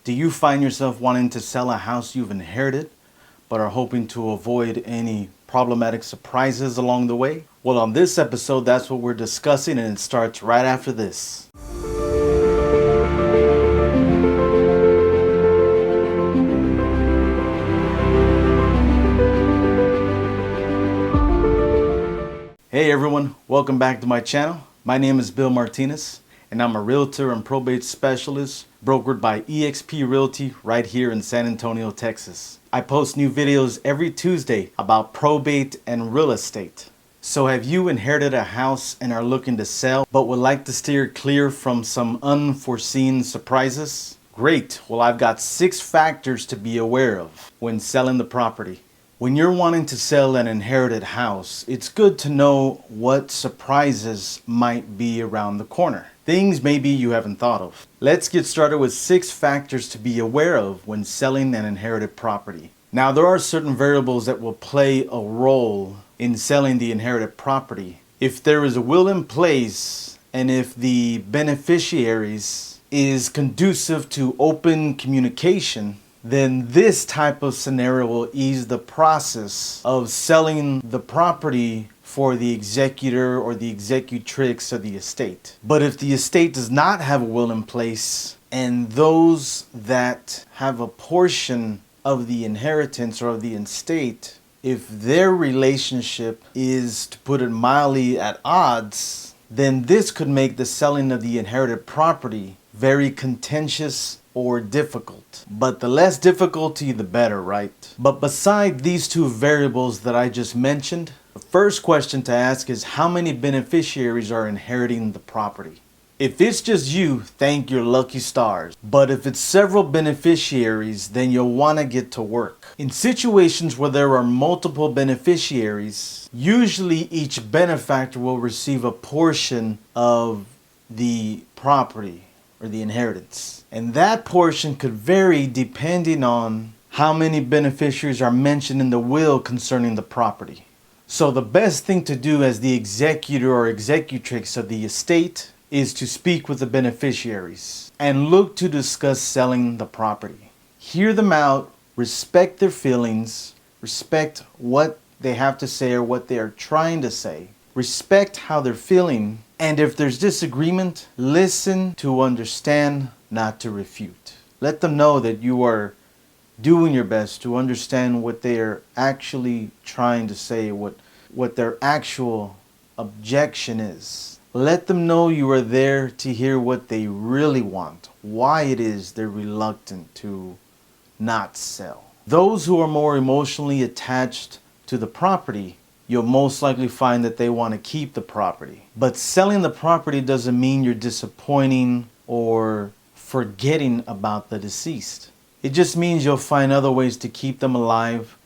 Do you find yourself wanting to sell a house you've inherited, but are hoping to avoid any problematic surprises along the way? Well, on this episode, that's what we're discussing, and it starts right after this. Hey everyone, welcome back to my channel. My name is Bill Martinez, and I'm a realtor and probate specialist brokered by eXp Realty right here in San Antonio, Texas. I post new videos every Tuesday about probate and real estate. So have you inherited a house and are looking to sell but would like to steer clear from some unforeseen surprises? Great, well I've got 6 factors to be aware of when selling the property. When you're wanting to sell an inherited house, it's good to know what surprises might be around the corner. Things maybe you haven't thought of. Let's get started with 6 factors to be aware of when selling an inherited property. Now, there are certain variables that will play a role in selling the inherited property. If there is a will in place and if the beneficiaries is conducive to open communication, then this type of scenario will ease the process of selling the property for the executor or the executrix of the estate. But if the estate does not have a will in place and those that have a portion of the inheritance or of the estate, if their relationship is, to put it mildly, at odds, then this could make the selling of the inherited property very contentious or difficult. But the less difficulty, the better, right? But beside these 2 variables that I just mentioned, the first question to ask is how many beneficiaries are inheriting the property? If it's just you, thank your lucky stars. But if it's several beneficiaries, then you'll want to get to work. In situations where there are multiple beneficiaries, usually each benefactor will receive a portion of the property or the inheritance. And that portion could vary depending on how many beneficiaries are mentioned in the will concerning the property. So the best thing to do as the executor or executrix of the estate is to speak with the beneficiaries and look to discuss selling the property. Hear them out, respect their feelings, respect what they have to say or what they are trying to say, respect how they're feeling, and if there's disagreement, listen to understand, not to refute. Let them know that you are doing your best to understand what they are actually trying to say, what their actual objection is. Let them know you are there to hear what they really want, why it is they're reluctant to not sell. Those who are more emotionally attached to the property, you'll most likely find that they want to keep the property. But selling the property doesn't mean you're disappointing or forgetting about the deceased. It just means you'll find other ways to keep them alive,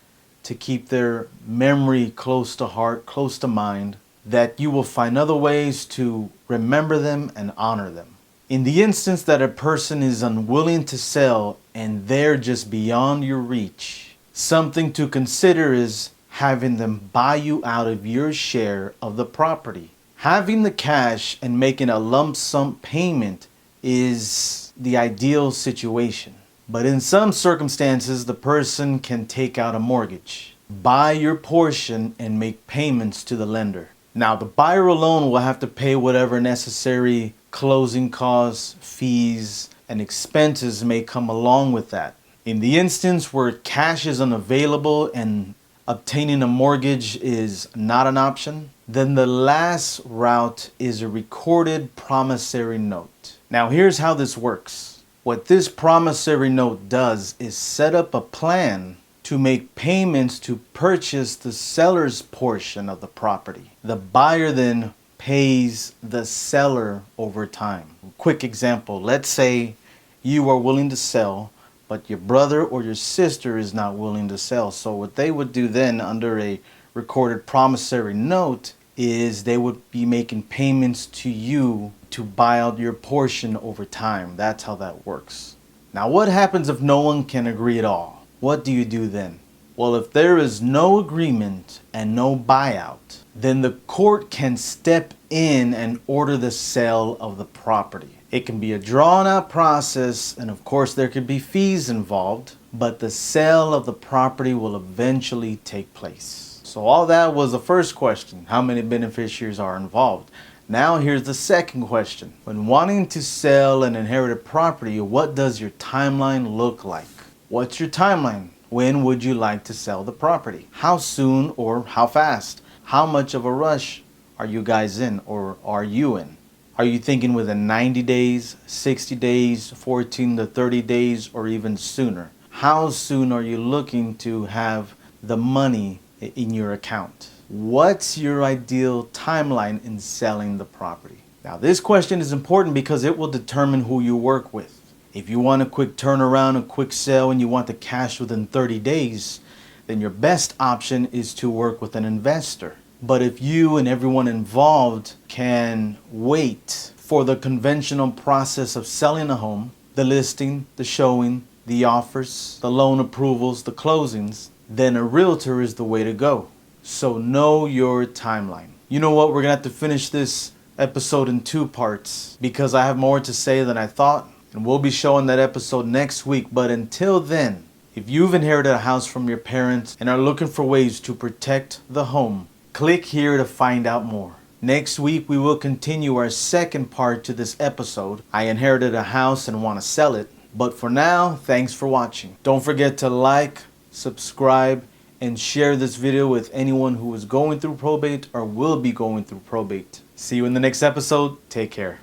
to keep their memory close to heart, close to mind, that you will find other ways to remember them and honor them. In the instance that a person is unwilling to sell and they're just beyond your reach, something to consider is having them buy you out of your share of the property. Having the cash and making a lump sum payment is the ideal situation. But in some circumstances, the person can take out a mortgage, buy your portion, and make payments to the lender. Now, the buyer alone will have to pay whatever necessary closing costs, fees, and expenses may come along with that. In the instance where cash is unavailable and obtaining a mortgage is not an option, then the last route is a recorded promissory note. Now here's how this works. What this promissory note does is set up a plan to make payments to purchase the seller's portion of the property. The buyer then pays the seller over time. Quick example, let's say you are willing to sell, but your brother or your sister is not willing to sell. So what they would do then under a recorded promissory note is they would be making payments to you to buy out your portion over time. That's how that works. Now what happens if no one can agree at all? What do you do then? Well, if there is no agreement and no buyout, then the court can step in and order the sale of the property. It can be a drawn out process, and of course there could be fees involved, but the sale of the property will eventually take place. So all that was the first question, how many beneficiaries are involved? Now here's the second question. When wanting to sell an inherited property, what does your timeline look like? What's your timeline? When would you like to sell the property? How soon or how fast? How much of a rush are you guys in, or are you in? Are you thinking within 90 days, 60 days, 14 to 30 days, or even sooner? How soon are you looking to have the money in your account? What's your ideal timeline in selling the property? Now, this question is important because it will determine who you work with. If you want a quick turnaround, a quick sale, and you want the cash within 30 days, then your best option is to work with an investor. But if you and everyone involved can wait for the conventional process of selling a home, the listing, the showing, the offers, the loan approvals, the closings, then a realtor is the way to go. So know your timeline. You know what? We're going to have to finish this episode in 2 parts because I have more to say than I thought. And we'll be showing that episode next week. But until then, if you've inherited a house from your parents and are looking for ways to protect the home, click here to find out more. Next week, we will continue our second part to this episode. I inherited a house and want to sell it. But for now, thanks for watching. Don't forget to like, subscribe, and share this video with anyone who is going through probate or will be going through probate. See you in the next episode. Take care.